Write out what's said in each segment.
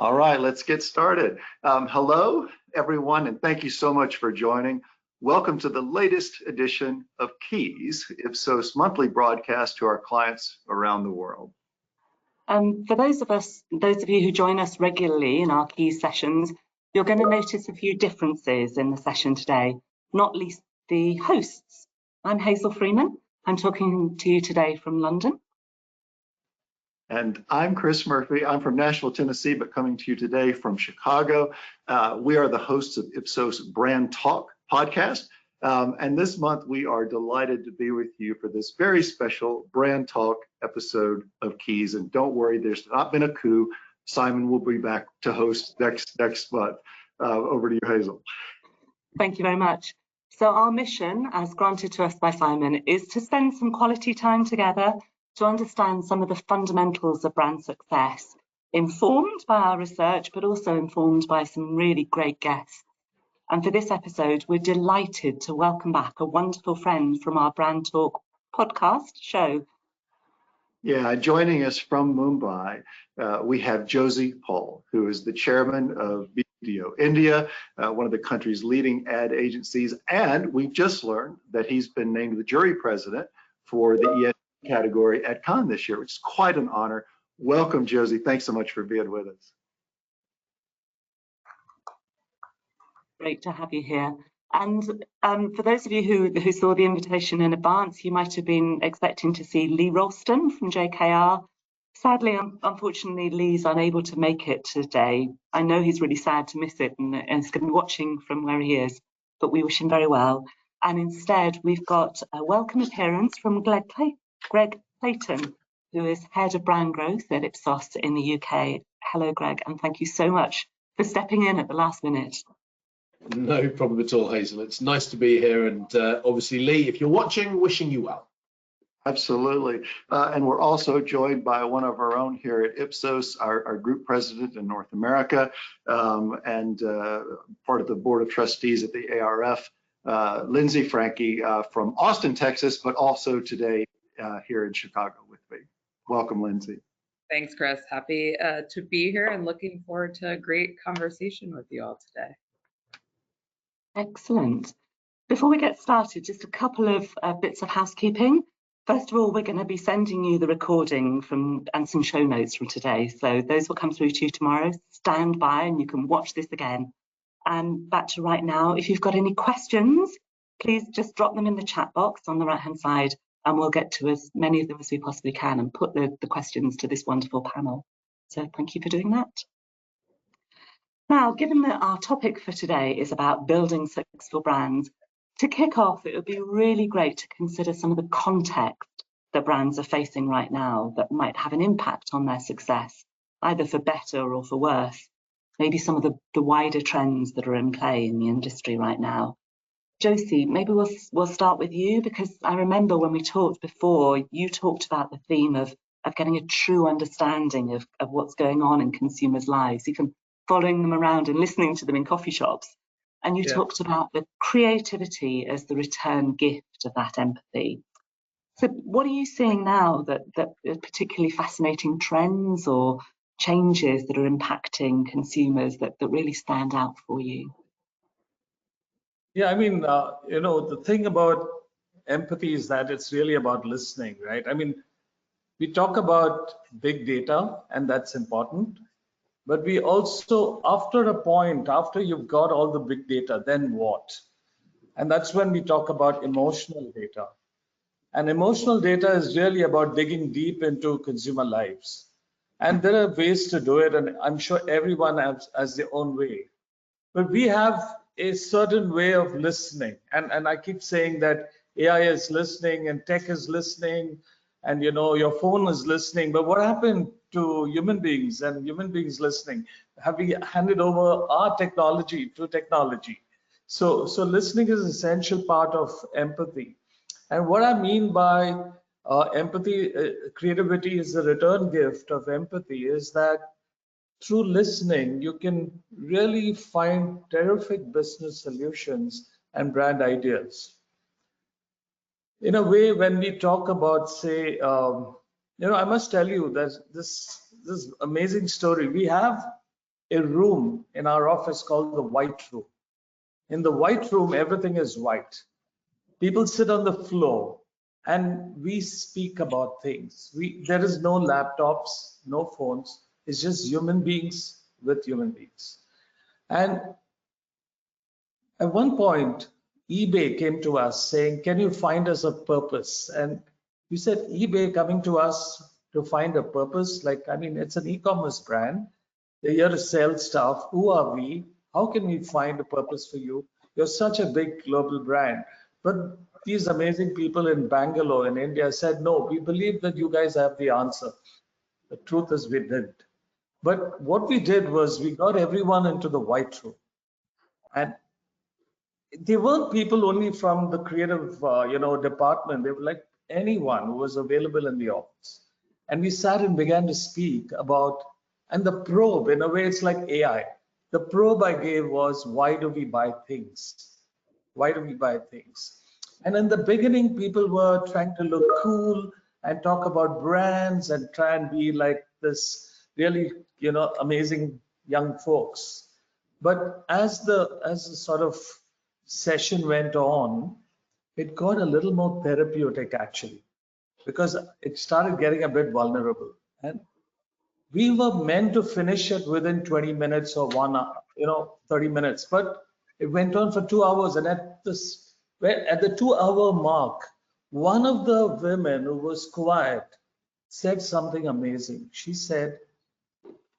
All right, let's get started. Hello, everyone, and thank you so much for joining. Welcome to the latest edition of Keys, Ipsos monthly broadcast to our clients around the world. For those of you who join us regularly in our Keys sessions, you're going to notice a few differences in the session today, not least the hosts. I'm Hazel Freeman. I'm talking to you today from London. And I'm Chris Murphy. I'm from Nashville, Tennessee, but coming to you today from Chicago. We are the hosts of Ipsos Brand Talk podcast. And this month, we are delighted to be with you for this very special Brand Talk episode of Keys. And don't worry, there's not been a coup. Simon will be back to host next month. Over to you, Hazel. Thank you very much. So our mission, as granted to us by Simon, is to spend some quality time together to understand some of the fundamentals of brand success, informed by our research, but also informed by some really great guests. And for this episode, we're delighted to welcome back a wonderful friend from our Brand Talk podcast show. Yeah, joining us from Mumbai, we have Josie Paul, who is the chairman of BDO India, one of the country's leading ad agencies. And we've just learned that he's been named the jury president for the ESG category at Cannes this year, which is quite an honor. Welcome, Josie. Thanks so much for being with us. Great to have you here. And for those of you who saw the invitation in advance, you might have been expecting to see Lee Ralston from JKR. Sadly, unfortunately, Lee's unable to make it today. I know he's really sad to miss it and is going to be watching from where he is, but we wish him very well. And instead, we've got a welcome appearance from Greg Clayton, who is head of brand growth at Ipsos in the UK. Hello, Greg, and thank you so much for stepping in at the last minute. No problem at all, Hazel. It's nice to be here, and obviously, Lee, if you're watching, wishing you well. Absolutely. And we're also joined by one of our own here at Ipsos, our group president in North America, and part of the board of trustees at the ARF, Lindsay Frankie from Austin, Texas, but also today here in Chicago with me. Welcome, Lindsay. Thanks, Chris. Happy to be here and looking forward to a great conversation with you all today. Excellent. Before we get started, just a couple of bits of housekeeping. First of all, we're going to be sending you the recording and some show notes from today. So those will come through to you tomorrow. Stand by and you can watch this again. And back to right now, if you've got any questions, please just drop them in the chat box on the right-hand side, and we'll get to as many of them as we possibly can and put the questions to this wonderful panel. So thank you for doing that. Now, given that our topic for today is about building successful brands, to kick off, it would be really great to consider some of the context that brands are facing right now that might have an impact on their success, either for better or for worse. Maybe some of the wider trends that are in play in the industry right now. Josie, maybe we'll start with you, because I remember when we talked before, you talked about the theme of getting a true understanding of what's going on in consumers' lives, even following them around and listening to them in coffee shops. And you talked about the creativity as the return gift of that empathy. So what are you seeing now that are particularly fascinating trends or changes that are impacting consumers that really stand out for you? Yeah, I mean, the thing about empathy is that it's really about listening, right? I mean, we talk about big data, and that's important. But we also, after a point, after you've got all the big data, then what? And that's when we talk about emotional data. And emotional data is really about digging deep into consumer lives. And there are ways to do it, and I'm sure everyone has their own way. But we have a certain way of listening. And I keep saying that AI is listening and tech is listening, and your phone is listening. But what happened to human beings and human beings listening? Have we handed over our technology to technology? So listening is an essential part of empathy. And what I mean by empathy, creativity is the return gift of empathy, is that through listening, you can really find terrific business solutions and brand ideas. In a way, when we talk about, say, I must tell you that this amazing story. We have a room in our office called the white room. In the white room, everything is white. People sit on the floor and we speak about things. There is no laptops, no phones. It's just human beings with human beings. And at one point, eBay came to us saying, can you find us a purpose? And we said, eBay coming to us to find a purpose? Like, I mean, it's an e-commerce brand. They're here to sell stuff. Who are we? How can we find a purpose for you? You're such a big global brand. But these amazing people in Bangalore in India said, no, we believe that you guys have the answer. The truth is we didn't. But what we did was we got everyone into the white room. And they weren't people only from the creative, department. They were like anyone who was available in the office. And we sat and began to speak about, and the probe, in a way, it's like AI. The probe I gave was, why do we buy things? Why do we buy things? And in the beginning, people were trying to look cool and talk about brands and try and be like this really, amazing young folks. But as the sort of session went on, it got a little more therapeutic actually, because it started getting a bit vulnerable. And we were meant to finish it within 20 minutes or 30 minutes, but it went on for 2 hours. And at the 2-hour mark, one of the women who was quiet said something amazing. She said,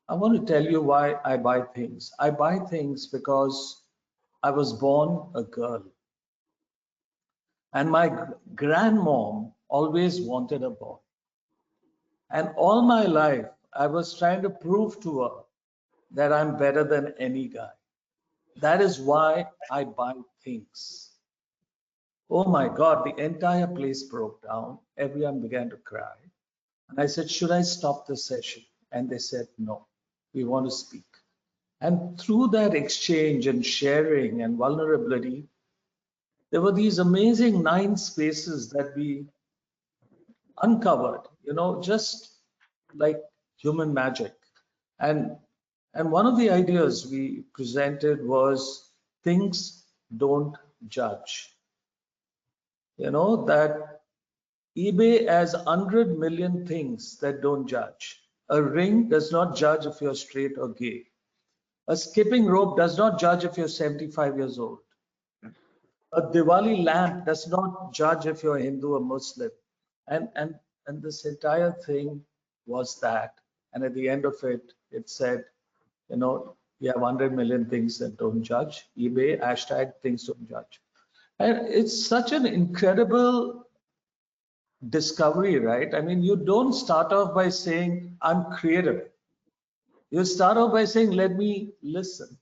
I want to tell you why I buy things. I buy things because I was born a girl. And my grandmom always wanted a boy. And all my life, I was trying to prove to her that I'm better than any guy. That is why I buy things. Oh my God, the entire place broke down. Everyone began to cry. And I said, should I stop the session? And they said, no, we want to speak. And through that exchange and sharing and vulnerability, there were these amazing 9 spaces that we uncovered, just like human magic. And one of the ideas we presented was things don't judge. That eBay has 100 million things that don't judge. A ring does not judge if you're straight or gay. A skipping rope does not judge if you're 75 years old. A Diwali lamp does not judge if you're Hindu or Muslim. And this entire thing was that. And at the end of it, it said, we have 100 million things that don't judge. eBay, hashtag things don't judge. And it's such an incredible discovery, right? I mean, you don't start off by saying, I'm creative. You start off by saying, let me listen.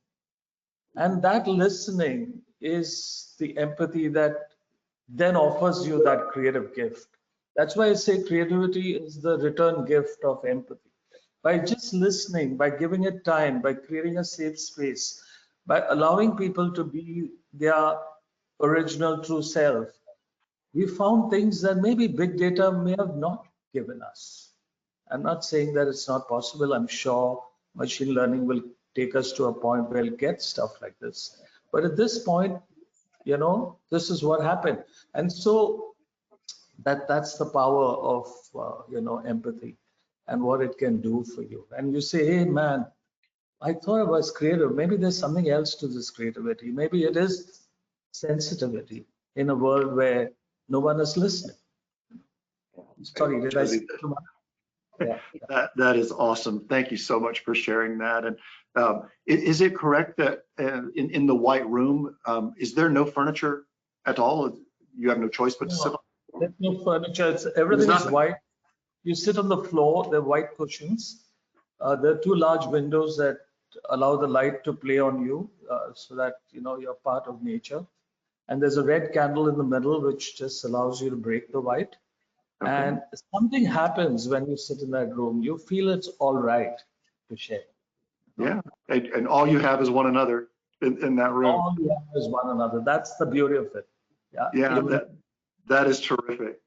And that listening is the empathy that then offers you that creative gift. That's why I say creativity is the return gift of empathy. By just listening, by giving it time, by creating a safe space, by allowing people to be their original true self, we found things that maybe big data may have not given us. I'm not saying that it's not possible. I'm sure machine learning will take us to a point where we'll get stuff like this. But at this point, this is what happened. And so that's the power of, empathy and what it can do for you. And you say, hey, man, I thought I was creative. Maybe there's something else to this creativity. Maybe it is sensitivity in a world where no one is listening. Sorry, did I say too much? Yeah. That is awesome. Thank you so much for sharing that. And is it correct that in the white room, is there no furniture at all? You have no choice but to sit on? There's no furniture. Everything is white. You sit on the floor. There are white cushions. There are 2 large windows that allow the light to play on you, so that you're part of nature. And there's a red candle in the middle, which just allows you to break the white. Okay. And something happens when you sit in that room. You feel it's all right to share. Yeah, and all you have is one another in that room. All you have is one another. That's the beauty of it. Yeah, that is terrific.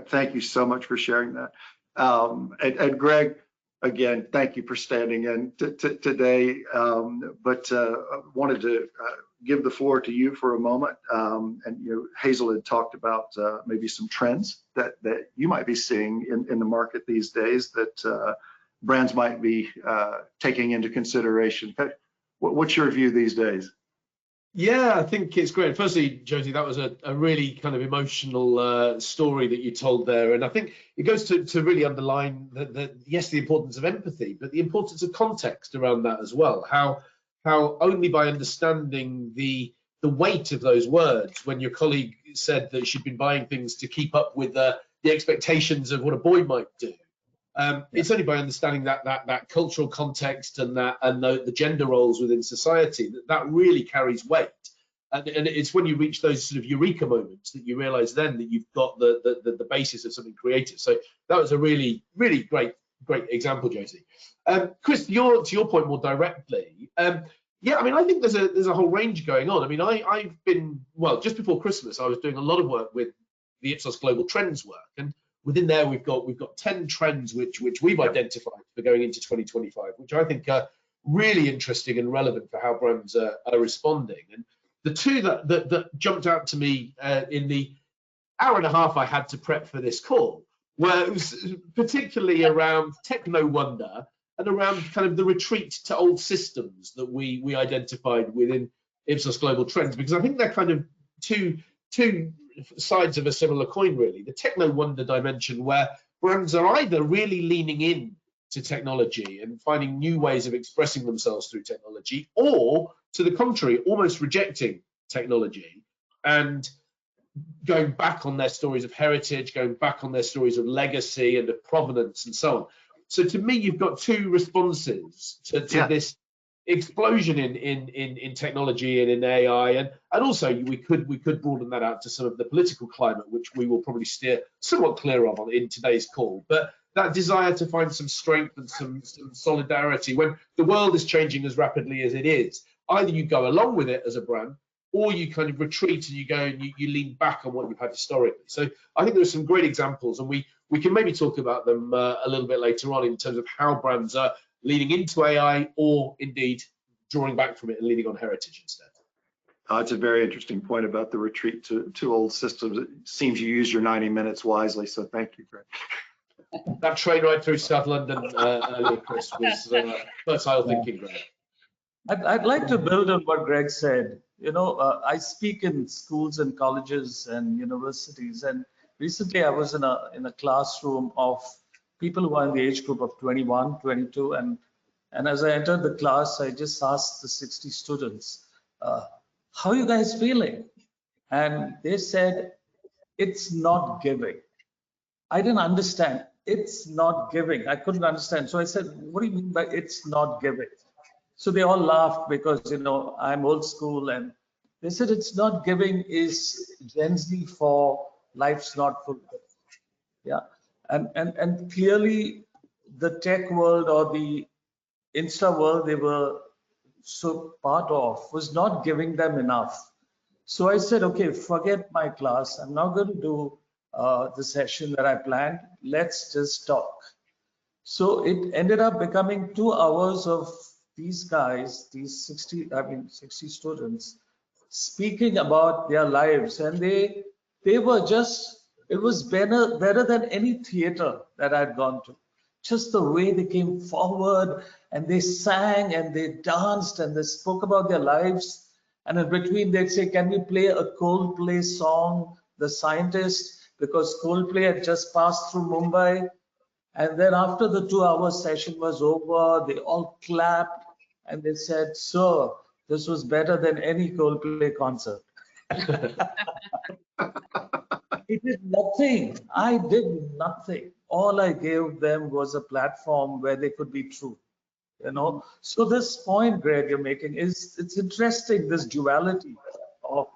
Thank you so much for sharing that. And Greg, again, thank you for standing in today. But wanted to give the floor to you for a moment. And Hazel had talked about maybe some trends that you might be seeing in the market these days that brands might be taking into consideration. What's your view these days? Yeah, I think it's great. Firstly, Josie, that was a really kind of emotional story that you told there. And I think it goes to really underline that, yes, the importance of empathy, but the importance of context around that as well. How only by understanding the weight of those words, when your colleague said that she'd been buying things to keep up with the expectations of what a boy might do. It's only by understanding that cultural context and the gender roles within society that really carries weight. And it's when you reach those sort of eureka moments that you realise then that you've got the basis of something creative. So that was a really, really great example, Josie. Chris, to your point more directly, yeah, I mean, I think there's a whole range going on. I mean, I've been, well, just before Christmas, I was doing a lot of work with the Ipsos Global Trends work, and within there, we've got 10 trends which we've identified for going into 2025, which I think are really interesting and relevant for how brands are responding. And the two that jumped out to me in the hour and a half I had to prep for this call were particularly around techno wonder and around kind of the retreat to old systems that we identified within Ipsos Global Trends, because I think they're kind of two sides of a similar coin, really. The techno wonder dimension, where brands are either really leaning in to technology and finding new ways of expressing themselves through technology, or to the contrary, almost rejecting technology and going back on their stories of heritage, going back on their stories of legacy and of provenance and so on. So to me, you've got two responses to this explosion in technology and in AI, and also we could broaden that out to some of the political climate, which we will probably steer somewhat clear of in today's call. But that desire to find some strength and some solidarity when the world is changing as rapidly as it is, either you go along with it as a brand, or you kind of retreat and you go and you lean back on what you've had historically. So I think there's some great examples, and we can maybe talk about them a little bit later on in terms of how brands are leaning into AI, or indeed drawing back from it and leaning on heritage instead. It's a very interesting point about the retreat to old systems. It seems you used your 90 minutes wisely, so thank you, Greg. That train ride through South London earlier, Chris, was fertile thinking, Greg. I'd like to build on what Greg said. I speak in schools and colleges and universities, and recently I was in a classroom of people who are in the age group of 21, 22, and as I entered the class, I just asked the 60 students, how are you guys feeling? And they said, it's not giving. I didn't understand. It's not giving. I couldn't understand. So I said, what do you mean by it's not giving? So they all laughed because, I'm old school, and they said it's not giving is Gen Z for life's not fulfilled. Yeah. And clearly the tech world or the Insta world they were so part of was not giving them enough. So I said, okay, forget my class. I'm not going to do the session that I planned. Let's just talk. So it ended up becoming 2 hours of these guys, these 60 students, speaking about their lives, and they were just, it was better than any theater that I'd gone to. Just the way they came forward and they sang and they danced and they spoke about their lives. And in between they'd say, can we play a Coldplay song, The Scientist, because Coldplay had just passed through Mumbai. And then after the 2-hour session was over, they all clapped and they said, sir, this was better than any Coldplay concert. He did nothing. I did nothing. All I gave them was a platform where they could be true. So this point, Greg, you're making it's interesting, this duality of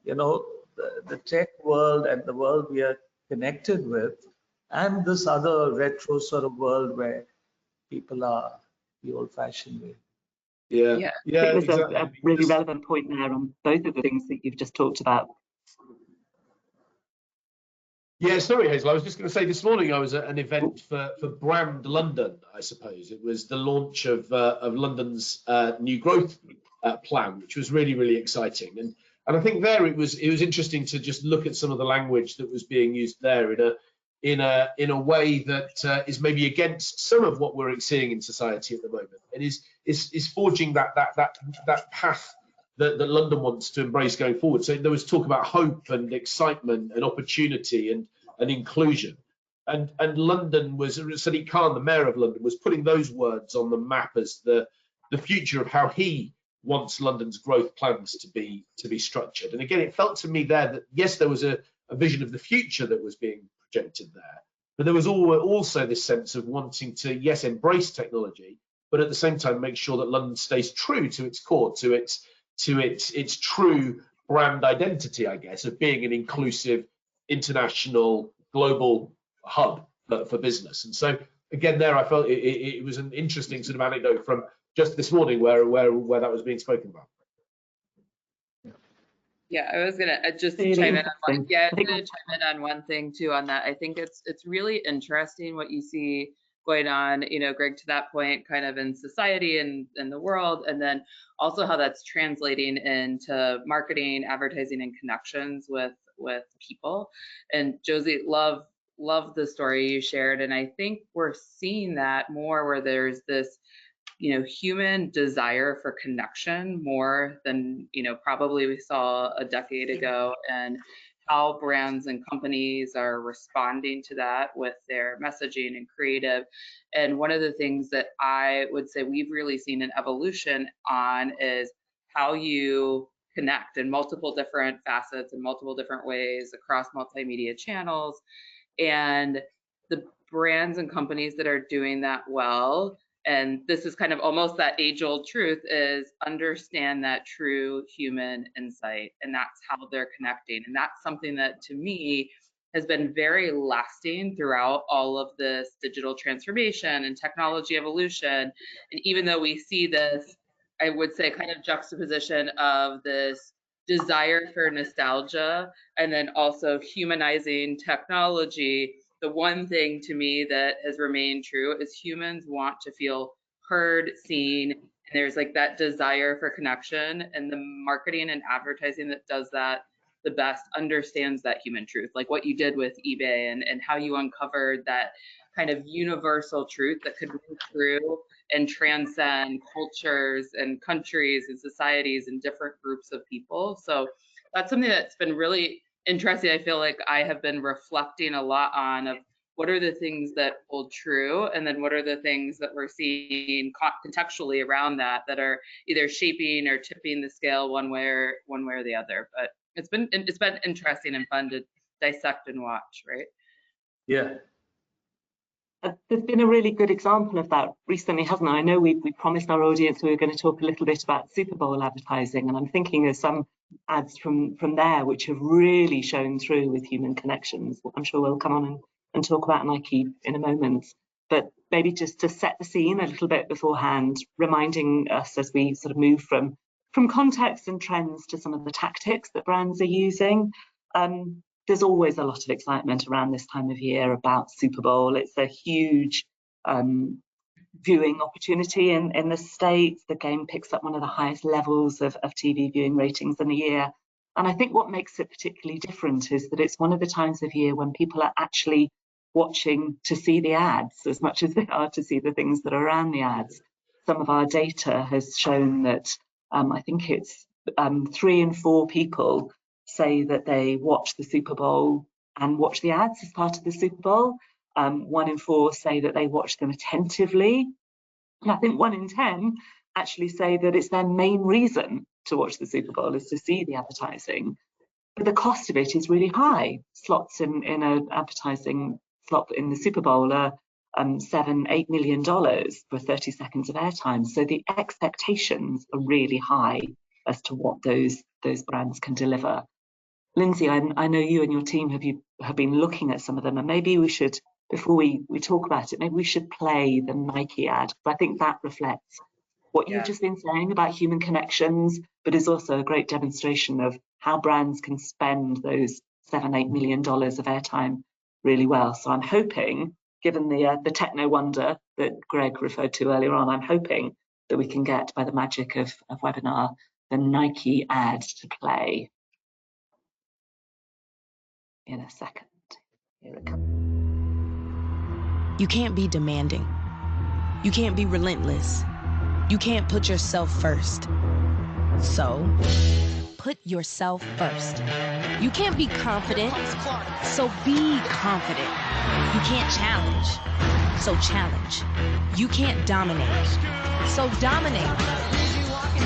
the tech world and the world we are connected with, and this other retro sort of world where people are the old-fashioned way. Yeah. I think there's exactly. a really relevant point there on both of the things that you've just talked about. Yeah, sorry, Hazel. I was just going to say this morning I was at an event for Brand London, I suppose. It was the launch of London's new growth plan, which was really, really exciting. And I think there it was interesting to just look at some of the language that was being used there in a way that is maybe against some of what we're seeing in society at the moment, and is forging that path that London wants to embrace going forward. So there was talk about hope and excitement and opportunity and inclusion. And London was, Sadiq Khan, the mayor of London, was putting those words on the map as the future of how he wants London's growth plans to be structured. And again, it felt to me there that yes, there was a vision of the future that was being projected there, but there was also this sense of wanting to, yes, embrace technology, but at the same time make sure that London stays true to its core, to its true brand identity, I guess, of being an inclusive, international, global hub for business. And so again, there I felt it was an interesting sort of anecdote from just this morning where that was being spoken about. Yeah, I was gonna just chime in on one thing too on that. I think it's really interesting what you see going on, you know, Greg, to that point, kind of in society and in the world, and then also how that's translating into marketing, advertising, and connections with people. And Josie, love the story you shared, and I think we're seeing that more where there's this, you know, human desire for connection more than, you know, probably we saw a decade ago, and how brands and companies are responding to that with their messaging and creative. And one of the things that I would say we've really seen an evolution on is how you connect in multiple different facets and multiple different ways across multimedia channels. And the brands and companies that are doing that well, and this is kind of almost that age-old truth, is understand that true human insight, and that's how they're connecting. And that's something that to me has been very lasting throughout all of this digital transformation and technology evolution. And even though we see this, I would say, kind of juxtaposition of this desire for nostalgia and then also humanizing technology, the one thing to me that has remained true is humans want to feel heard, seen, and there's like that desire for connection, and the marketing and advertising that does that the best understands that human truth, like what you did with eBay and how you uncovered that kind of universal truth that could move through and transcend cultures and countries and societies and different groups of people. So that's something that's been really interesting. I feel like I have been reflecting a lot on of what are the things that hold true, and then what are the things that we're seeing contextually around that are either shaping or tipping the scale one way or the other. But it's been interesting and fun to dissect and watch, right? Yeah. There's been a really good example of that recently, hasn't there? I know we promised our audience we were going to talk a little bit about Super Bowl advertising, and I'm thinking of some ads from there which have really shown through with human connections. I'm sure we'll come on and talk about Nike in a moment, but maybe just to set the scene a little bit beforehand, reminding us as we sort of move from context and trends to some of the tactics that brands are using. There's always a lot of excitement around this time of year about Super Bowl. It's a huge viewing opportunity in the States. The game picks up one of the highest levels of TV viewing ratings in a year. And I think what makes it particularly different is that it's one of the times of year when people are actually watching to see the ads as much as they are to see the things that are around the ads. Some of our data has shown that I think it's 3 in 4 people say that they watch the Super Bowl and watch the ads as part of the Super Bowl. 1 in 4 say that they watch them attentively. And I think 1 in 10 actually say that it's their main reason to watch the Super Bowl is to see the advertising. But the cost of it is really high. Slots in an advertising slot in the Super Bowl are $7-8 million for 30 seconds of airtime. So the expectations are really high as to what those brands can deliver. Lindsay, I know you and your team have been looking at some of them, and maybe we should, before we talk about it, maybe we should play the Nike ad. I think that reflects what you've just been saying about human connections, but is also a great demonstration of how brands can spend those $7-8 million of airtime really well. So I'm hoping, given the techno wonder that Greg referred to earlier on, I'm hoping that we can get, by the magic of webinar, the Nike ad to play in a second. Here it comes. You can't be demanding. You can't be relentless. You can't put yourself first. So, put yourself first. You can't be confident, so be confident. You can't challenge, so challenge. You can't dominate, so dominate.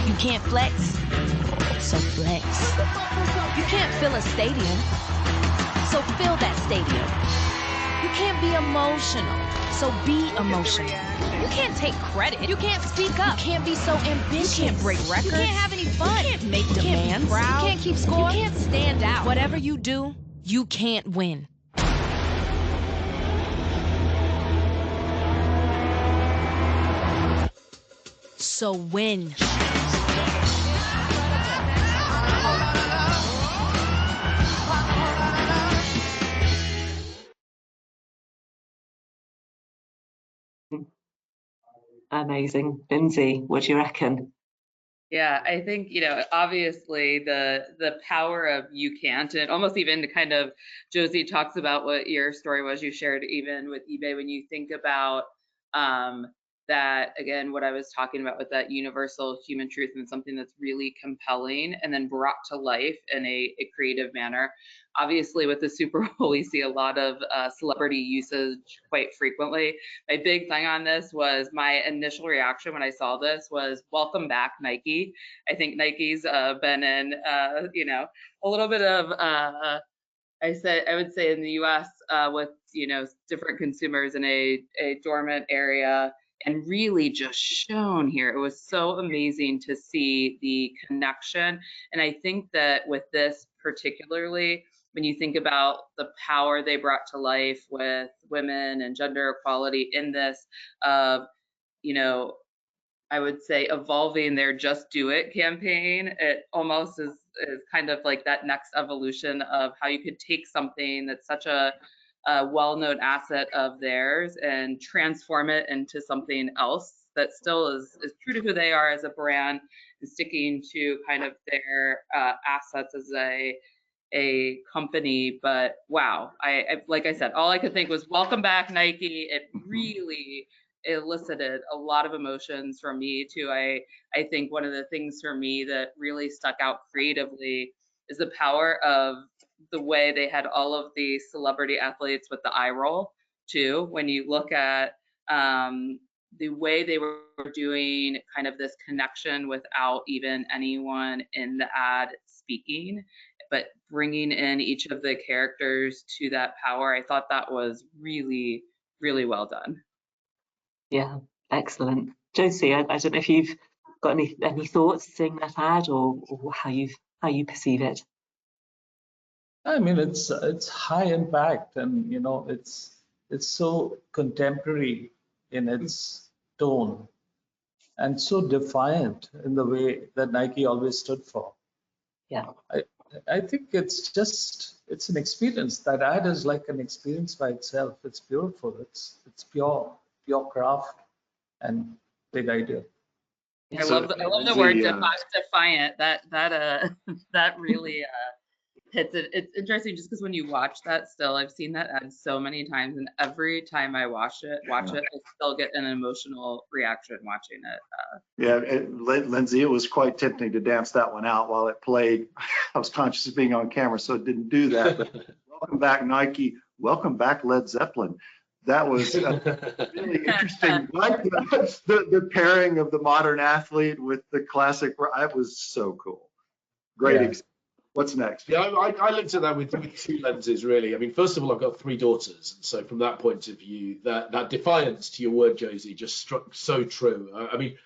You can't flex, so flex. You can't fill a stadium, so fill that stadium. You can't be emotional, so be emotional. You can't take credit. You can't speak up. You can't be so ambitious. You can't break records. You can't have any fun. You can't make demands. You can't keep score. You can't stand out. Whatever you do, you can't win. So win. Amazing. Lindsay, what do you reckon? Yeah, I think, obviously the power of you can't, and almost even kind of, Josie talks about what your story was you shared even with eBay, when you think about that, again, what I was talking about with that universal human truth and something that's really compelling and then brought to life in a creative manner. Obviously, with the Super Bowl, we see a lot of celebrity usage quite frequently. My big thing on this was my initial reaction when I saw this was, welcome back, Nike. I think Nike's been in, a little bit of, I would say in the US with, different consumers in a dormant area, and really just shown here. It was so amazing to see the connection. And I think that with this particularly, when you think about the power they brought to life with women and gender equality in this, I would say evolving their Just Do It campaign, it almost is kind of like that next evolution of how you could take something that's such a well-known asset of theirs and transform it into something else that still is true to who they are as a brand and sticking to kind of their assets as a company. But wow, I like I said, all I could think was welcome back, Nike. It really elicited a lot of emotions from me too. I think one of the things for me that really stuck out creatively is the power of the way they had all of the celebrity athletes with the eye roll too. When you look at the way they were doing kind of this connection without even anyone in the ad speaking, but bringing in each of the characters to that power, I thought that was really, really well done. Yeah, excellent. Josie, I don't know if you've got any thoughts seeing that ad or how you perceive it. I mean, it's high impact, and it's so contemporary in its tone and so defiant in the way that Nike always stood for. Yeah. I think it's an experience. That ad is like an experience by itself. It's beautiful. It's pure craft and big idea. I love the word defiant. That really hits it. It's interesting just because when you watch that still, I've seen that ad so many times, and every time I watch it, I still get an emotional reaction watching it. Lindsay, it was quite tempting to dance that one out while it played. I was conscious of being on camera, so it didn't do that. But welcome back, Nike. Welcome back, Led Zeppelin. That was really interesting. Like the pairing of the modern athlete with the classic. It was so cool. Great. What's next? Yeah, I looked at that with two lenses, really. I mean, first of all, I've got 3 daughters. And so from that point of view, that defiance to your word, Josie, just struck so true. I mean,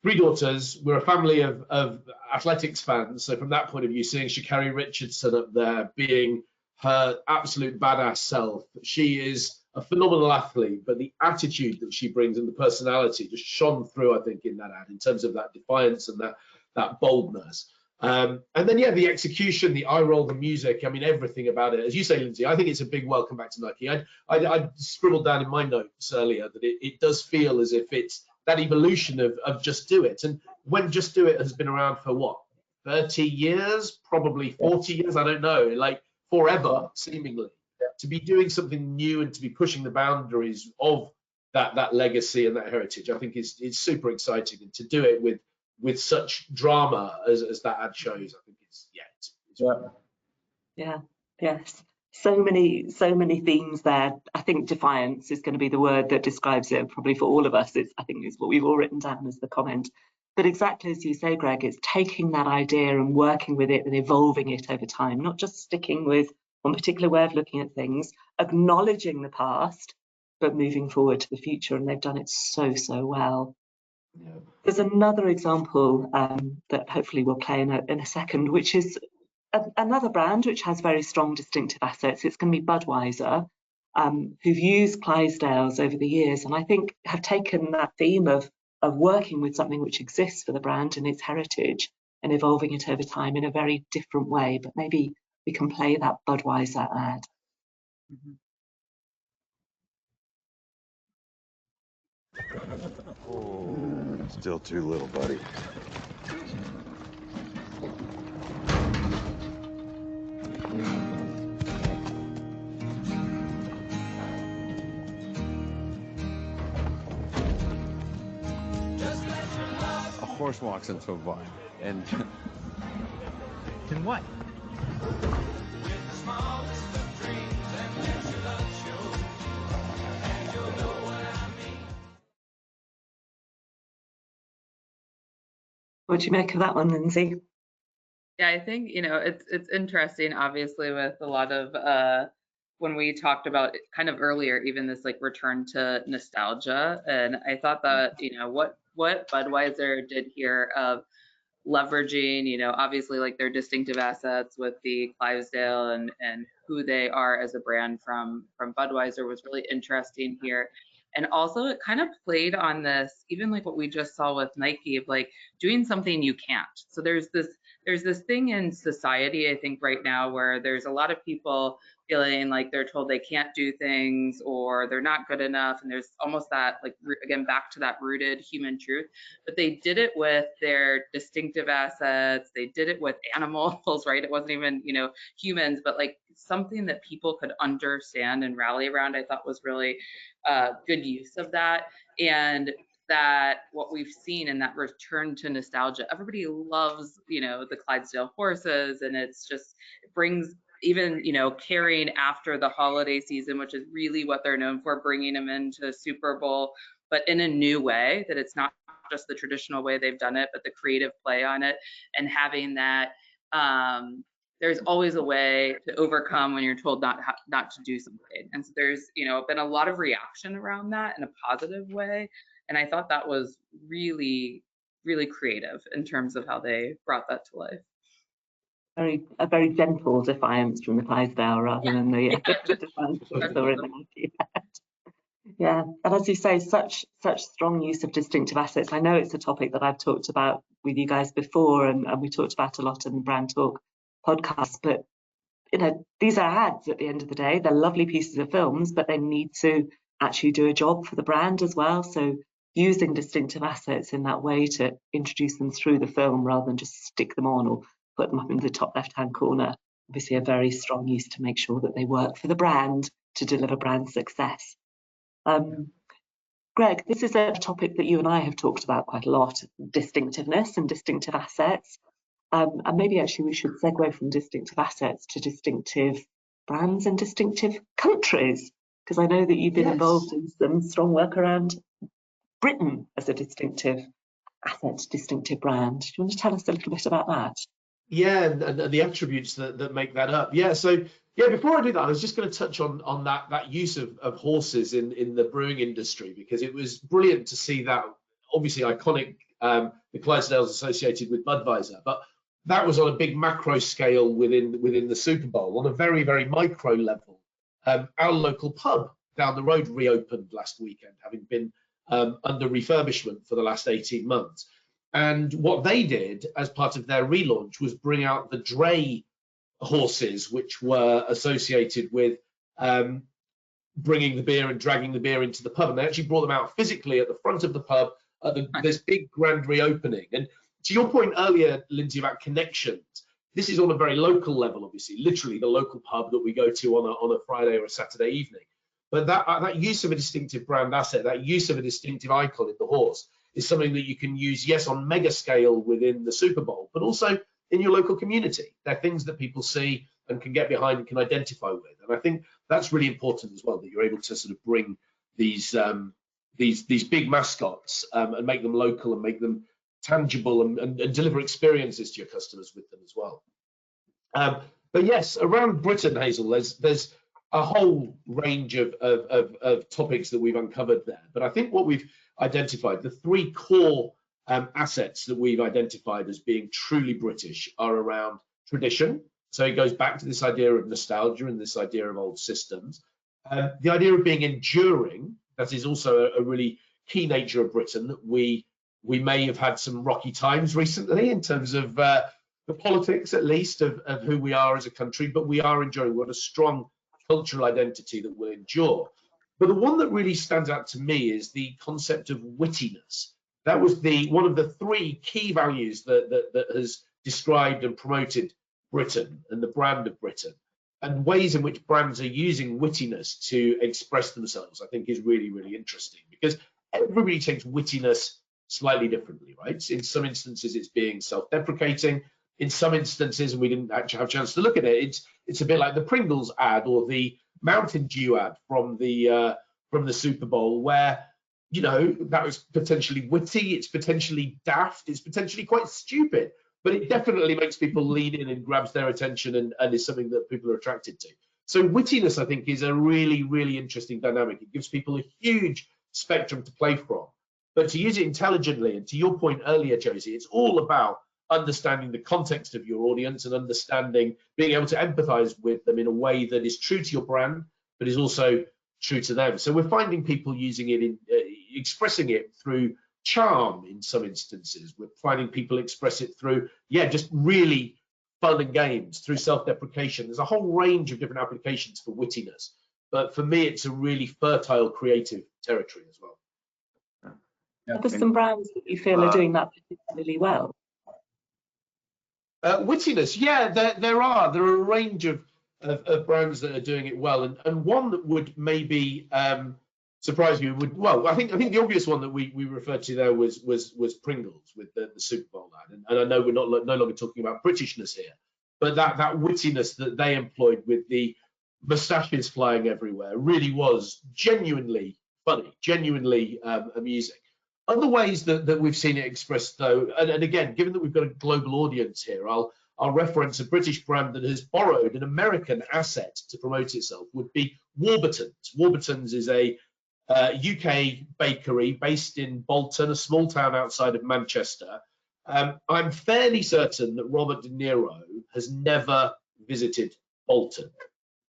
3 daughters, we're a family of athletics fans. So from that point of view, seeing Sha'Carri Richardson up there being her absolute badass self, she is a phenomenal athlete, but the attitude that she brings and the personality just shone through, I think, in that ad in terms of that defiance and that boldness. And then, yeah, the execution, the eye roll, the music, I mean, everything about it. As you say, Lindsay, I think it's a big welcome back to Nike. I scribbled down in my notes earlier that it does feel as if it's that evolution of Just Do It. And when Just Do It has been around for what, 30 years, probably 40 years, I don't know, like forever, seemingly. To be doing something new and to be pushing the boundaries of that legacy and that heritage, I think is super exciting. And to do it with such drama as that ad shows, I think it's yes. So many themes there. I think defiance is going to be the word that describes it, probably for all of us. I think it's what we've all written down as the comment. But exactly as you say, Greg, it's taking that idea and working with it and evolving it over time, not just sticking with one particular way of looking at things, acknowledging the past, but moving forward to the future. And they've done it so well. Yeah. There's another example that hopefully we'll play in a second, which is another brand which has very strong distinctive assets. It's going to be Budweiser, who've used Clydesdales over the years, and I think have taken that theme of working with something which exists for the brand and its heritage and evolving it over time in a very different way. But maybe we can play that Budweiser ad. Mm-hmm. Oh, still too little, buddy. A horse walks into a bar and... Then what? What do you make of that one, Lindsay? Yeah, I think, it's interesting, obviously, with a lot of when we talked about kind of earlier, even this like return to nostalgia. And I thought that, what Budweiser did here of leveraging, obviously like their distinctive assets with the Clydesdale and who they are as a brand from Budweiser was really interesting here. And also it kind of played on this, even like what we just saw with Nike of like doing something you can't. So there's this thing in society, I think right now, where there's a lot of people feeling like they're told they can't do things or they're not good enough. And there's almost that, like, again, back to that rooted human truth. But they did it with their distinctive assets. They did it with animals, right? It wasn't even, humans, but like something that people could understand and rally around, I thought was really good use of that. And that what we've seen in that return to nostalgia, everybody loves, the Clydesdale horses, and it's just, it brings even, carrying after the holiday season, which is really what they're known for, bringing them into Super Bowl, but in a new way, that it's not just the traditional way they've done it, but the creative play on it, and having that, there's always a way to overcome when you're told not to do something. And so there's, been a lot of reaction around that in a positive way. And I thought that was really, really creative in terms of how they brought that to life. A very gentle defiance from the Clydesdale rather than the defiance we saw in the Nike ad. Yeah, and as you say, such strong use of distinctive assets. I know it's a topic that I've talked about with you guys before, and we talked about a lot in the Brand Talk podcast, but these are ads at the end of the day. They're lovely pieces of films, but they need to actually do a job for the brand as well. So using distinctive assets in that way to introduce them through the film rather than just stick them on or put them up in the top left-hand corner, obviously a very strong use to make sure that they work for the brand to deliver brand success. Greg, this is a topic that you and I have talked about quite a lot, distinctiveness and distinctive assets. And maybe actually we should segue from distinctive assets to distinctive brands and distinctive countries, because I know that you've been involved in some strong work around Britain as a distinctive asset, distinctive brand. Do you want to tell us a little bit about that? Yeah, and the attributes that make that up. Yeah, so before I do that, I was just going to touch on that use of horses in the brewing industry, because it was brilliant to see that, obviously iconic, the Clydesdales associated with Budweiser, but that was on a big macro scale within the Super Bowl. On a very, very micro level, our local pub down the road reopened last weekend, having been under refurbishment for the last 18 months. And what they did as part of their relaunch was bring out the Dray horses, which were associated with bringing the beer and dragging the beer into the pub. And they actually brought them out physically at the front of the pub at this big grand reopening. And to your point earlier, Lindsay, about connections, this is on a very local level, obviously, literally the local pub that we go to on a Friday or a Saturday evening. But that use of a distinctive brand asset, that use of a distinctive icon in the horse is something that you can use, yes, on mega scale within the Super Bowl, but also in your local community. They're things that people see and can get behind and can identify with. And I think that's really important as well, that you're able to sort of bring these big mascots and make them local and make them tangible and deliver experiences to your customers with them as well. But yes, around Britain, Hazel, there's a whole range of topics that we've uncovered there. But I think what we've identified, the three core assets that we've identified as being truly British are around tradition. So it goes back to this idea of nostalgia and this idea of old systems. The idea of being enduring, that is also a really key nature of Britain, that we may have had some rocky times recently in terms of the politics, at least, of who we are as a country, but we are enduring. We've got a strong cultural identity that will endure. But the one that really stands out to me is the concept of wittiness. That was one of the three key values that has described and promoted Britain and the brand of Britain, and ways in which brands are using wittiness to express themselves, I think is really, really interesting, because everybody takes wittiness slightly differently, right? In some instances, it's being self-deprecating. In some instances, and we didn't actually have a chance to look at it, it's a bit like the Pringles ad or the Mountain Dew ad from the Super Bowl, where, you know, that was potentially witty, it's potentially daft, it's potentially quite stupid, but it definitely makes people lean in and grabs their attention and is something that people are attracted to. So wittiness, I think, is a really, really interesting dynamic. It gives people a huge spectrum to play from, but to use it intelligently, and to your point earlier, Josie, it's all about understanding the context of your audience and understanding, being able to empathize with them in a way that is true to your brand, but is also true to them. So we're finding people using it expressing it through charm in some instances. We're finding people express it through, just really fun and games, through self-deprecation. There's a whole range of different applications for wittiness. But for me, it's a really fertile creative territory as well. There's some brands that you feel are doing that particularly well. Wittiness, there are a range of brands that are doing it well, and one that would maybe surprise you I think the obvious one that we referred to there was Pringles with the Super Bowl ad, and I know we're no longer talking about Britishness here, but that wittiness that they employed with the moustaches flying everywhere really was genuinely funny, genuinely amusing. Other ways that we've seen it expressed, though, and again, given that we've got a global audience here, I'll reference a British brand that has borrowed an American asset to promote itself, would be Warburton's. Warburton's is a UK bakery based in Bolton, a small town outside of Manchester. I'm fairly certain that Robert De Niro has never visited Bolton,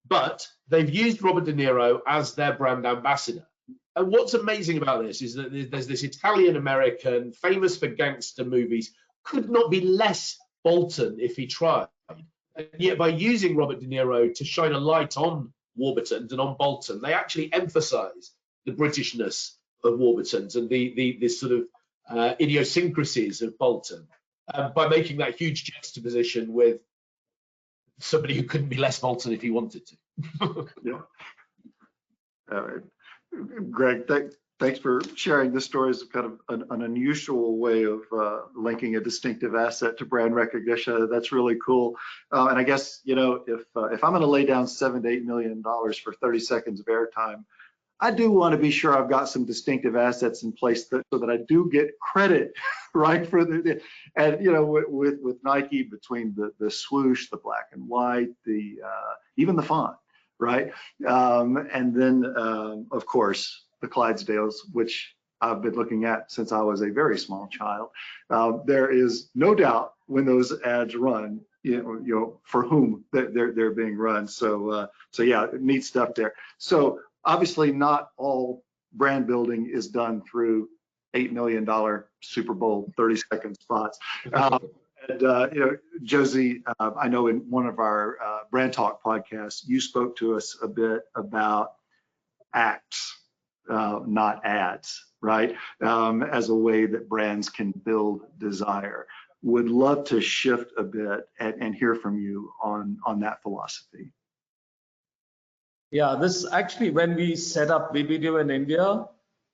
but they've used Robert De Niro as their brand ambassador. And what's amazing about this is that there's this Italian American famous for gangster movies, could not be less Bolton if he tried. And yet by using Robert De Niro to shine a light on Warburton's and on Bolton, they actually emphasize the Britishness of Warburton's and the sort of idiosyncrasies of Bolton by making that huge juxtaposition with somebody who couldn't be less Bolton if he wanted to. Yeah. All right. Greg, thanks for sharing this story. Is kind of an unusual way of linking a distinctive asset to brand recognition. That's really cool. And I guess, you know, if I'm going to lay down $7 to $8 million for 30 seconds of airtime, I do want to be sure I've got some distinctive assets in place so that I do get credit, right? For and you know, with Nike, between the swoosh, the black and white, even the font, right? And then, of course, the Clydesdales, which I've been looking at since I was a very small child. There is no doubt when those ads run, you know for whom they're being run. So yeah, neat stuff there. So obviously, not all brand building is done through $8 million Super Bowl 30-second spots. Josie, I know in one of our Brand Talk podcasts, you spoke to us a bit about acts, not ads, right? As a way that brands can build desire. Would love to shift a bit and hear from you on that philosophy. Yeah, this actually, when we set up BBDO in India,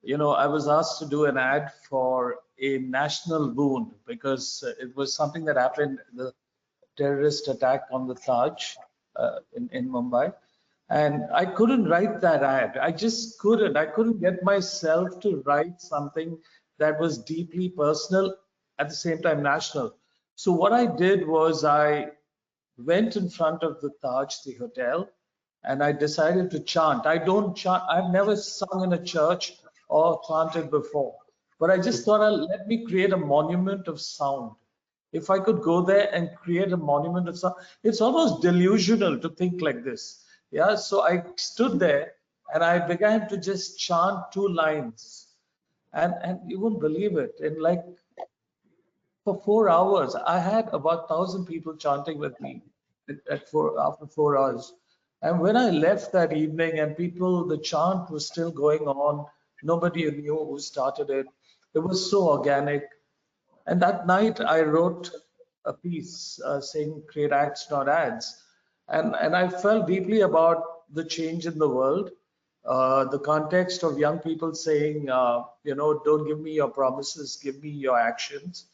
I was asked to do an ad for a national wound because it was something that happened, the terrorist attack on the Taj in Mumbai. And I couldn't write that ad. I just couldn't. I couldn't get myself to write something that was deeply personal, at the same time national. So what I did was I went in front of the Taj, the hotel, and I decided to chant. I don't chant. I've never sung in a church or chanted before, but I just thought, let me create a monument of sound. If I could go there and create a monument of sound, it's almost delusional to think like this. Yeah, so I stood there and I began to just chant 2 lines, and you won't believe it. In like for 4 hours, I had about 1,000 people chanting with me after 4 hours. And when I left that evening, and the chant was still going on, nobody knew who started it. It was so organic. And that night, I wrote a piece saying, "Create acts, not ads." And I felt deeply about the change in the world, the context of young people saying, don't give me your promises, give me your actions.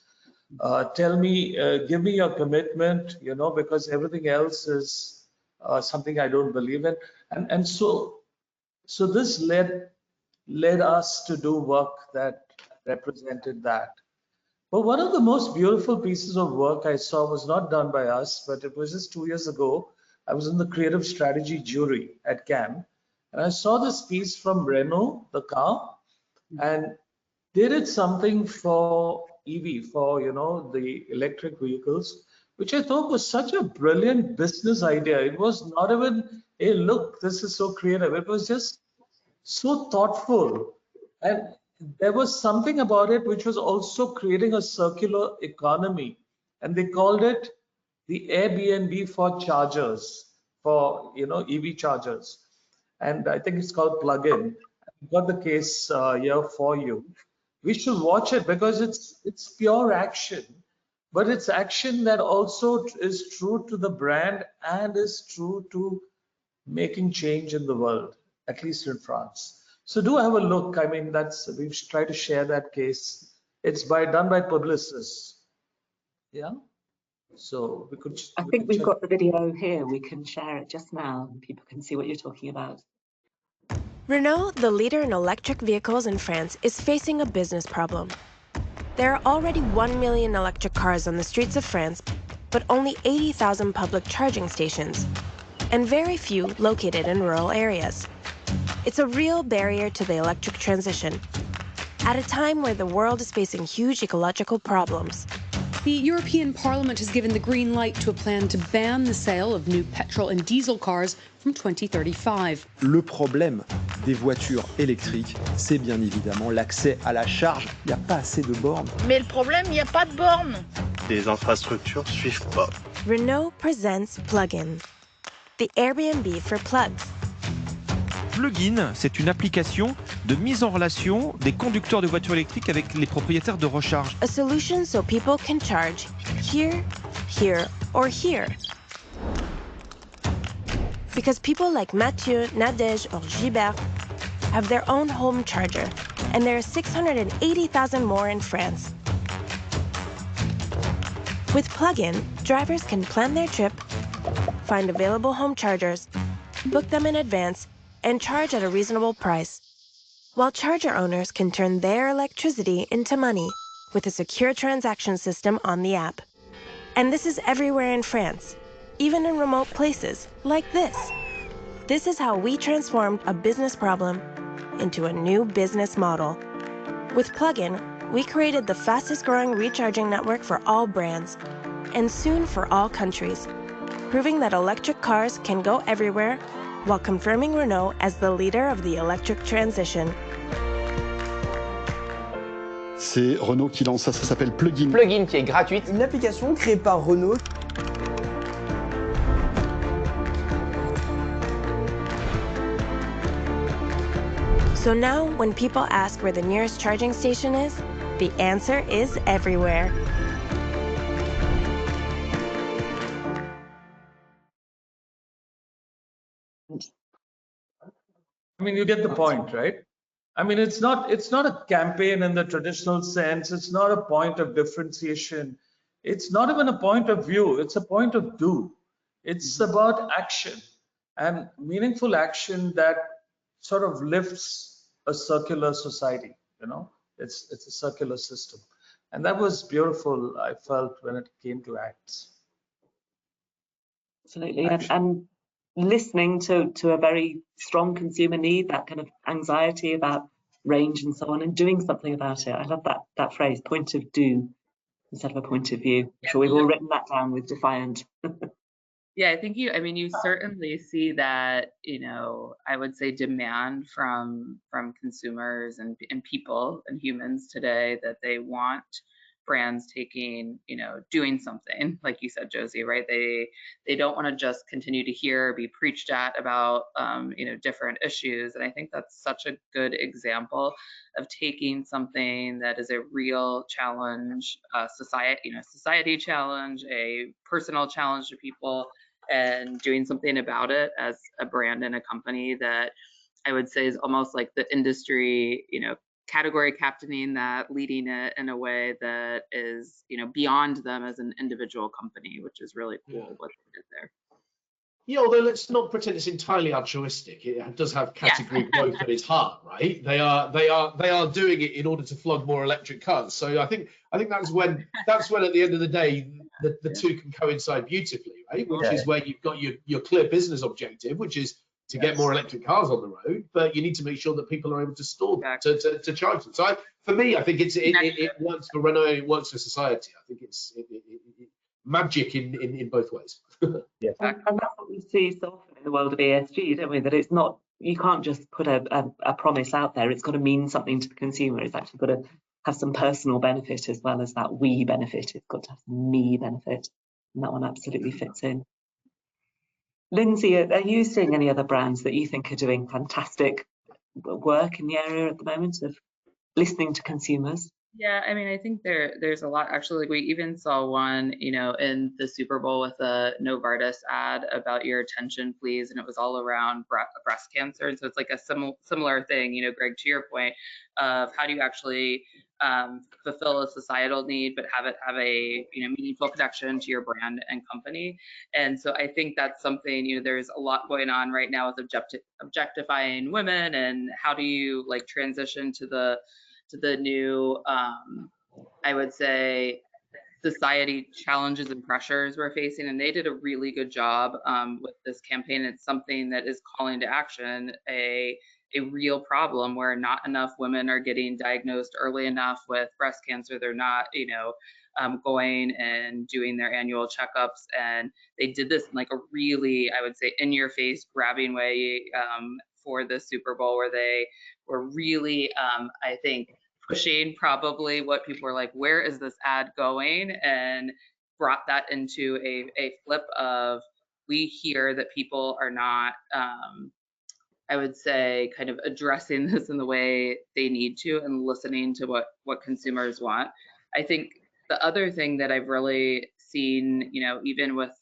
Give me your commitment, because everything else is something I don't believe in. And so this led us to do work that represented that. But one of the most beautiful pieces of work I saw was not done by us, but it was just 2 years ago. I was in the creative strategy jury at Cannes, and I saw this piece from Renault, the car, and they did something for EV, for the electric vehicles, which I thought was such a brilliant business idea. It was not even, hey, look, this is so creative. It was just so thoughtful, and there was something about it which was also creating a circular economy, and they called it the Airbnb for chargers, for EV chargers, and I think it's called Plug-in. I've got the case here for you. We should watch it because it's pure action, but it's action that also is true to the brand and is true to making change in the world, at least in France. So do have a look. I mean, we've tried to share that case. It's done by Publicis. Yeah. So we could. I think we've got the video here. We can share it just now. People can see what you're talking about. Renault, the leader in electric vehicles in France, is facing a business problem. There are already 1 million electric cars on the streets of France, but only 80,000 public charging stations, and very few located in rural areas. It's a real barrier to the electric transition, at a time where the world is facing huge ecological problems. The European Parliament has given the green light to a plan to ban the sale of new petrol and diesel cars from 2035. Le problème des voitures électriques, c'est bien évidemment l'accès à la charge. Il n'y a pas assez de bornes. Mais le problème, il n'y a pas de bornes. Les infrastructures suivent pas. Renault presents Plug-in, the Airbnb for plugs. Plug-in, c'est une application de mise en relation des conducteurs de voitures électriques avec les propriétaires de recharge. A solution so people can charge here, here, or here. Because people like Mathieu, Nadège, or Gilbert have their own home charger, and there are 680,000 more in France. With Plug-in, drivers can plan their trip, find available home chargers, book them in advance, and charge at a reasonable price, while charger owners can turn their electricity into money with a secure transaction system on the app. And this is everywhere in France, even in remote places like this. This is how we transformed a business problem into a new business model. With Plug-in, we created the fastest growing recharging network for all brands, and soon for all countries, proving that electric cars can go everywhere while confirming Renault as the leader of the electric transition. c'est Renault qui lance ça s'appelle Plugin. Plugin qui est gratuite. Une application créée par Renault. So now, when people ask where the nearest charging station is, the answer is everywhere. I mean, you get the point, right? I mean, it's not a campaign in the traditional sense. It's not a point of differentiation. It's not even a point of view. It's a point of do. It's about action, and meaningful action that sort of lifts a circular society. You know, it's a circular system, and that was beautiful. I felt when it came to acts. Absolutely, and listening to a very strong consumer need, that kind of anxiety about range and so on, and doing something about it. I love that phrase, point of do instead of a point of view. I'm sure we've all written that down with Defiant. Yeah, I think you certainly see that, you know, I would say demand from consumers and people and humans today, that they want brands taking, you know, doing something, like you said, Josie, right? They don't want to just continue to hear, be preached at about, you know, different issues. And I think that's such a good example of taking something that is a real challenge, society challenge, a personal challenge to people, and doing something about it as a brand and a company that I would say is almost like the industry, you know, category captaining that, leading it in a way that is, you know, beyond them as an individual company, which is really cool what they did there. Yeah, although let's not pretend it's entirely altruistic. It does have category growth at its heart, right? They are doing it in order to flog more electric cars. So I think that's when at the end of the day the two can coincide beautifully, right? Which is where you've got your clear business objective, which is to get more electric cars on the road, but you need to make sure that people are able to store them, to charge them. So for me, I think it works for Renault, it works for society. I think it's magic in both ways. And that's what we see so often in the world of ESG, don't we? That it's not, you can't just put a promise out there. It's got to mean something to the consumer. It's actually got to have some personal benefit as well as that we benefit. It's got to have some me benefit, and that one absolutely fits in. Lindsay, are you seeing any other brands that you think are doing fantastic work in the area at the moment of listening to consumers? Yeah, I mean, I think there's a lot. Actually, we even saw one, you know, in the Super Bowl with a Novartis ad about your attention, please, and it was all around breast cancer. And so it's like a similar thing, you know, Greg, to your point of how do you actually fulfill a societal need, but have it have a, you know, meaningful connection to your brand and company. And so I think that's something, you know, there's a lot going on right now with objectifying women, and how do you like transition to the new, I would say, society challenges and pressures we're facing. And they did a really good job with this campaign. It's something that is calling to action a real problem where not enough women are getting diagnosed early enough with breast cancer. They're not, you know, going and doing their annual checkups. And they did this in like a really, I would say, in your face grabbing way for the Super Bowl, where they were really, I think, pushing probably what people were like, where is this ad going? And brought that into a flip of, we hear that people are not, I would say, kind of addressing this in the way they need to and listening to what consumers want. I think the other thing that I've really seen, you know, even with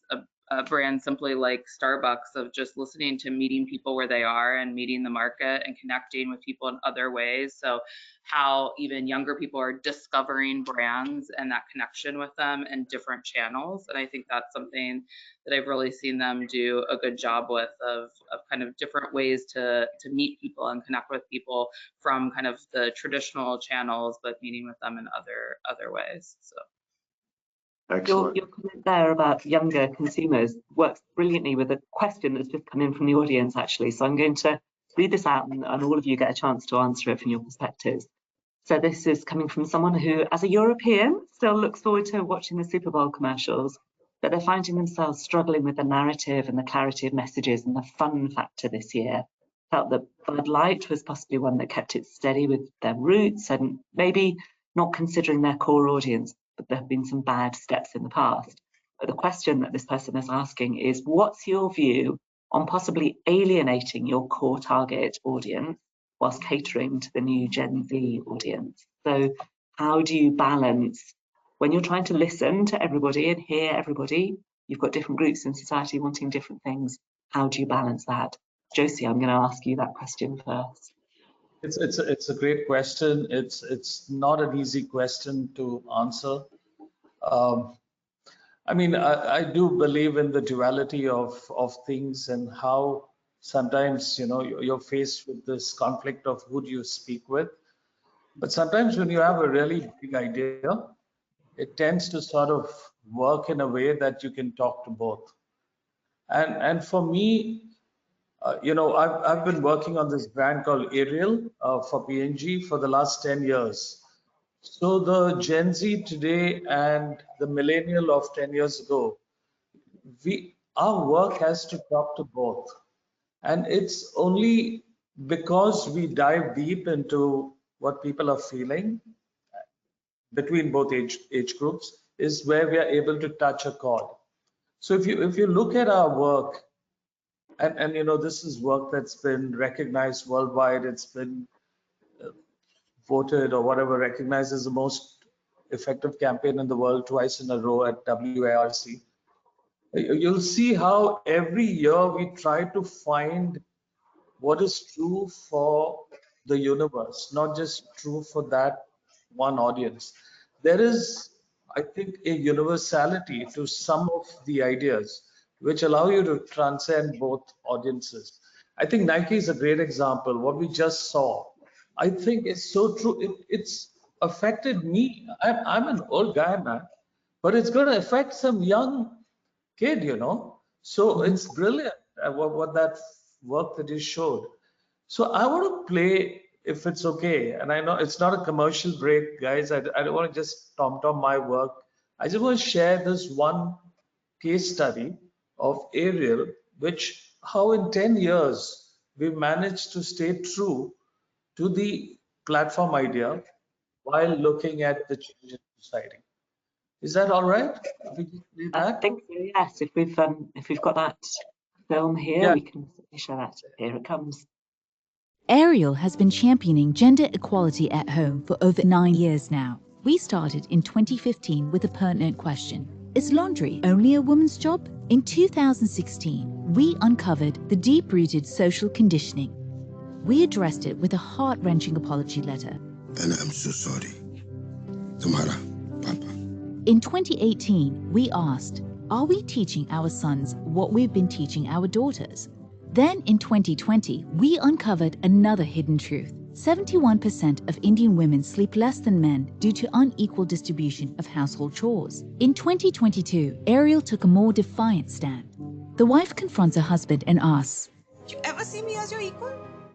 a brand simply like Starbucks, of just listening to meeting people where they are and meeting the market and connecting with people in other ways. So how even younger people are discovering brands and that connection with them in different channels. And I think that's something that I've really seen them do a good job with, of kind of different ways to meet people and connect with people from kind of the traditional channels, but meeting with them in other ways. So. Your comment there about younger consumers works brilliantly with a question that's just come in from the audience, actually. So I'm going to read this out, and all of you get a chance to answer it from your perspectives. So this is coming from someone who, as a European, still looks forward to watching the Super Bowl commercials, but they're finding themselves struggling with the narrative and the clarity of messages and the fun factor this year. Felt that Bud Light was possibly one that kept it steady with their roots, and maybe not considering their core audience, but there have been some bad steps in the past. But the question that this person is asking is, what's your view on possibly alienating your core target audience whilst catering to the new Gen Z audience? So how do you balance, when you're trying to listen to everybody and hear everybody, you've got different groups in society wanting different things. How do you balance that? Josie, I'm going to ask you that question first. It's a great question. It's not an easy question to answer. I mean, I do believe in the duality of things and how sometimes, you know, you're faced with this conflict of who do you speak with. But sometimes when you have a really big idea, it tends to sort of work in a way that you can talk to both. And for me, you know, I've been working on this brand called Ariel for P&G for the last 10 years. So the Gen Z today and the millennial of 10 years ago, our work has to talk to both. And it's only because we dive deep into what people are feeling between both age groups is where we are able to touch a chord. So if you look at our work, and you know, this is work that's been recognized worldwide, it's been voted or whatever, recognized as the most effective campaign in the world twice in a row at WARC. You'll see how every year we try to find what is true for the universe, not just true for that one audience. There is, I think, a universality to some of the ideas which allow you to transcend both audiences. I think Nike is a great example. What we just saw, I think is so true. It's affected me. I'm an old guy, man, but it's going to affect some young kid, you know. So it's brilliant what that work that you showed. So I want to play, if it's okay, and I know it's not a commercial break, guys. I don't want to just tom-tom my work. I just want to share this one case study of Ariel, which how in 10 years we managed to stay true to the platform idea while looking at the change in society. Is that all right? I think so, yes. If we've got that film here, yeah, we can show that. Here it comes. Ariel has been championing gender equality at home for over 9 years now. We started in 2015 with a pertinent question: is laundry only a woman's job? In 2016, we uncovered the deep-rooted social conditioning. We addressed it with a heart-wrenching apology letter. And I'm so sorry. Tumhara, Papa. In 2018, we asked, are we teaching our sons what we've been teaching our daughters? Then in 2020, we uncovered another hidden truth. 71% of Indian women sleep less than men due to unequal distribution of household chores. In 2022, Ariel took a more defiant stand. The wife confronts her husband and asks, "Do you ever see me as your equal?"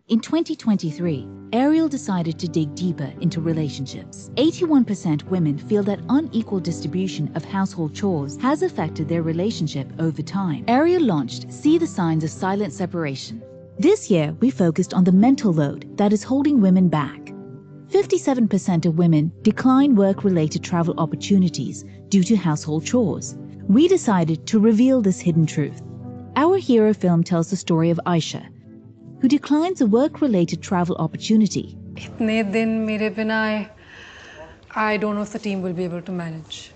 In 2023, Ariel decided to dig deeper into relationships. 81% women feel that unequal distribution of household chores has affected their relationship over time. Ariel launched See the Signs of Silent Separation. This year, we focused on the mental load that is holding women back. 57% of women decline work-related travel opportunities due to household chores. We decided to reveal this hidden truth. Our hero film tells the story of Aisha, who declines a work-related travel opportunity. Itne din mere bina, I don't know if the team will be able to manage.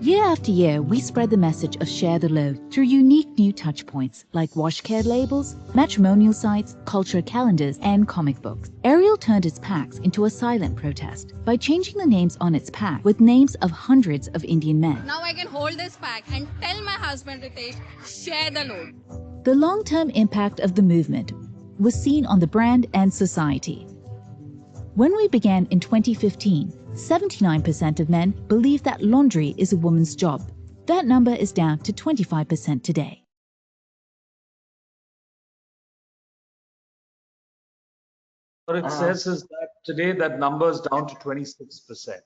Year after year, we spread the message of share the load through unique new touchpoints like wash care labels, matrimonial sites, culture calendars, and comic books. Ariel turned its packs into a silent protest by changing the names on its pack with names of hundreds of Indian men. Now I can hold this pack and tell my husband Ritesh, share the load. The long-term impact of the movement was seen on the brand and society. When we began in 2015, 79% of men believe that laundry is a woman's job. That number is down to 25% today. What it says is that today that number is down to 26%.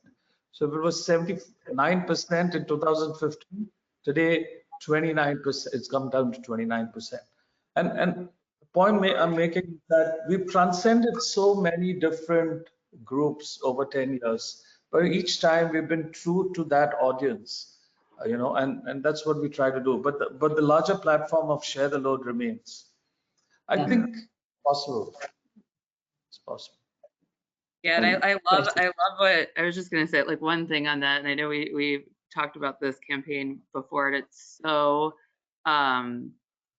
So if it was 79% in 2015, today 29%. It's come down to 29%. And the point I'm making is that we've transcended so many different groups over 10 years, but each time we've been true to that audience, and that's what we try to do. But the larger platform of share the load remains. I think possible. It's possible. Yeah, and I love what I was just going to say. Like one thing on that, and I know we talked about this campaign before, and it's so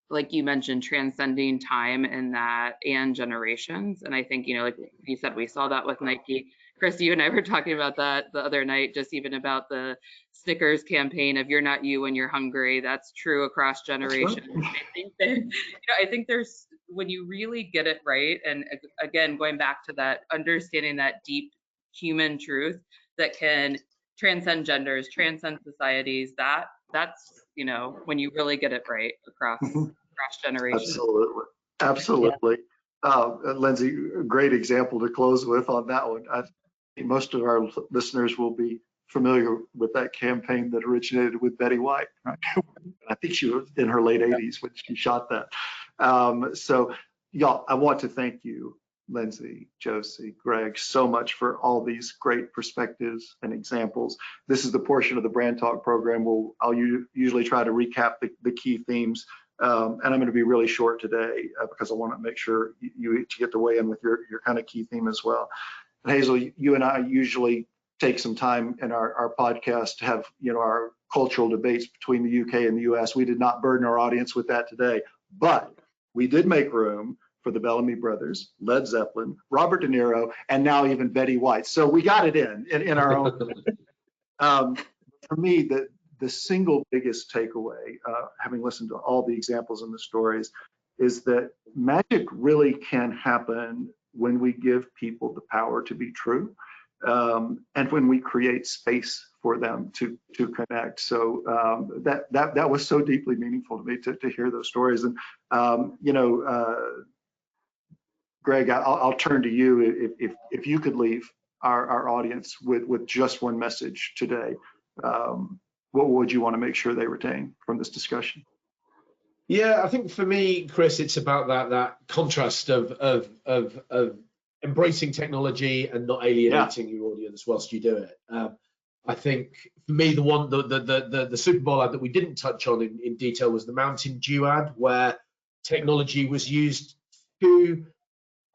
like you mentioned, transcending time in that and generations. And I think, like you said, we saw that with Nike. Chris, you and I were talking about that the other night, just even about the Snickers campaign of "You're not you when you're hungry." That's true across generations. I think that, I think there's, when you really get it right, and again, going back to that, understanding that deep human truth that can transcend genders, transcend societies, that's, when you really get it right across generations. Absolutely. Lindsay, a great example to close with on that one. I think most of our listeners will be familiar with that campaign that originated with Betty White. Right? I think she was in her late 80s when she shot that. So, y'all, I want to thank you, Lindsay, Josie, Greg, so much for all these great perspectives and examples. This is the portion of the Brand Talk program where I'll usually try to recap the key themes. And I'm going to be really short today because I want to make sure you each get to weigh in with your kind of key theme as well. And Hazel, you and I usually take some time in our podcast to have, our cultural debates between the UK and the US. We did not burden our audience with that today, but we did make room for the Bellamy Brothers, Led Zeppelin, Robert De Niro, and now even Betty White. So we got it in our own. For me, the single biggest takeaway, having listened to all the examples and the stories, is that magic really can happen when we give people the power to be true, and when we create space for them to connect. So that was so deeply meaningful to me to hear those stories. And Greg, I'll turn to you. If you could leave our audience with just one message today, what would you want to make sure they retain from this discussion? Yeah, I think for me, Chris, it's about that contrast of embracing technology and not alienating your audience whilst you do it. I think for me, the Super Bowl ad that we didn't touch on in detail was the Mountain Dew ad, where technology was used to,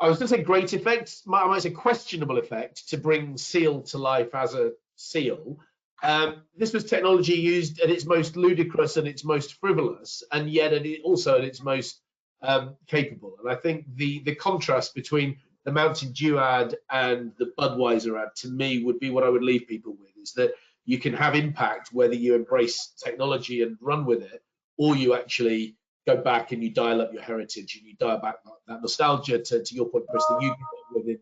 I was going to say great effect, I might say questionable effect, to bring Seal to life as a seal. This was technology used at its most ludicrous and its most frivolous, and yet also at its most capable. And I think the contrast between the Mountain Dew ad and the Budweiser ad, to me, would be what I would leave people with, is that you can have impact whether you embrace technology and run with it, or you actually go back and you dial up your heritage and you dial back that nostalgia, to your point, Chris, that you grew up with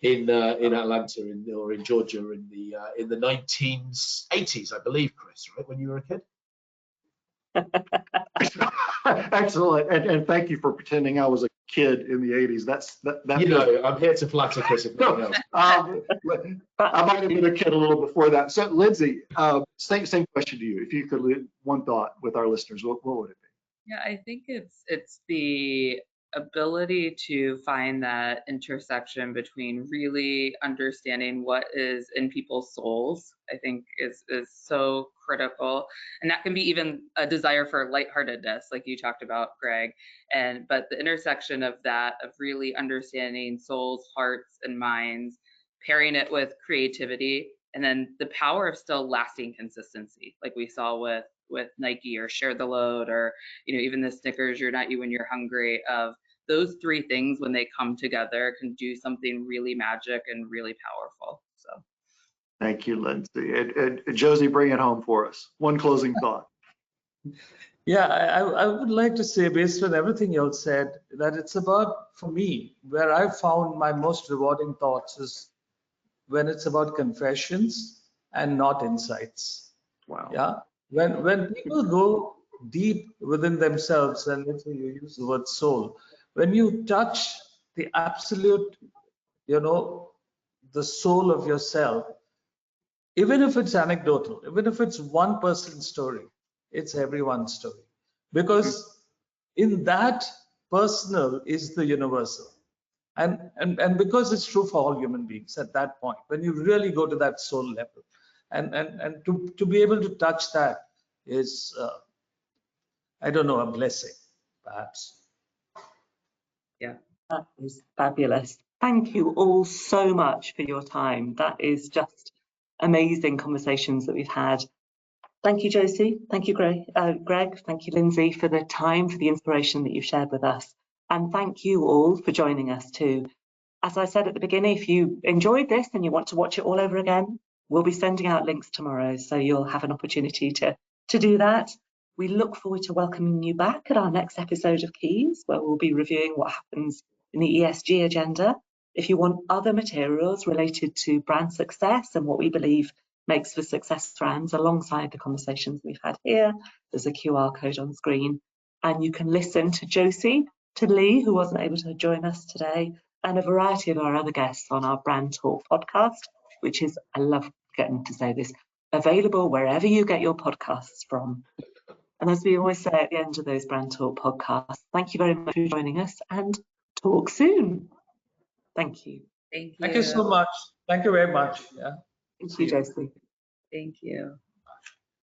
in Atlanta or in Georgia in the 1980s, I believe, Chris, right, when you were a kid. Excellent, and thank you for pretending I was a kid in the 80s. That I'm here to flatter Chris. If nothing else. I might have been a kid a little before that. So, Lindsay, same question to you. If you could leave one thought with our listeners, what would it be? Yeah, I think it's the ability to find that intersection between really understanding what is in people's souls, I think is so critical. And that can be even a desire for lightheartedness, like you talked about, Greg. But the intersection of that, of really understanding souls, hearts, and minds, pairing it with creativity, and then the power of still lasting consistency, like we saw with Nike or Share the Load, or even the Snickers, You're Not You When You're Hungry. Of those three things, when they come together, can do something really magic and really powerful. So thank you, Lindsay. And Josie, bring it home for us. One closing thought. Yeah, I would like to say, based on everything you all said, that it's about, for me, where I found my most rewarding thoughts is when it's about confessions and not insights. Wow. Yeah. When people go deep within themselves, and let's say you use the word soul, when you touch the absolute, the soul of yourself, even if it's anecdotal, even if it's one person's story, it's everyone's story. Because in that, personal is the universal. And because it's true for all human beings at that point, when you really go to that soul level, and to be able to touch that is, I don't know, a blessing, perhaps. Yeah, that is fabulous. Thank you all so much for your time. That is just amazing conversations that we've had. Thank you, Josie. Thank you, Greg. Thank you, Lindsay, for the time, for the inspiration that you've shared with us. And thank you all for joining us too. As I said at the beginning, if you enjoyed this and you want to watch it all over again, we'll be sending out links tomorrow, so you'll have an opportunity to do that. We look forward to welcoming you back at our next episode of Keys, where we'll be reviewing what happens in the ESG agenda. If you want other materials related to brand success and what we believe makes for success brands alongside the conversations we've had here, there's a QR code on screen. And you can listen to Josie, to Lee, who wasn't able to join us today, and a variety of our other guests on our Brand Talk podcast, which is, I love getting to say this, available wherever you get your podcasts from. And as we always say at the end of those Brand Talk podcasts, thank you very much for joining us and talk soon. Thank you. Thank you. Thank you so much. Thank you very much. Yeah. Thank you, Josie. Thank you.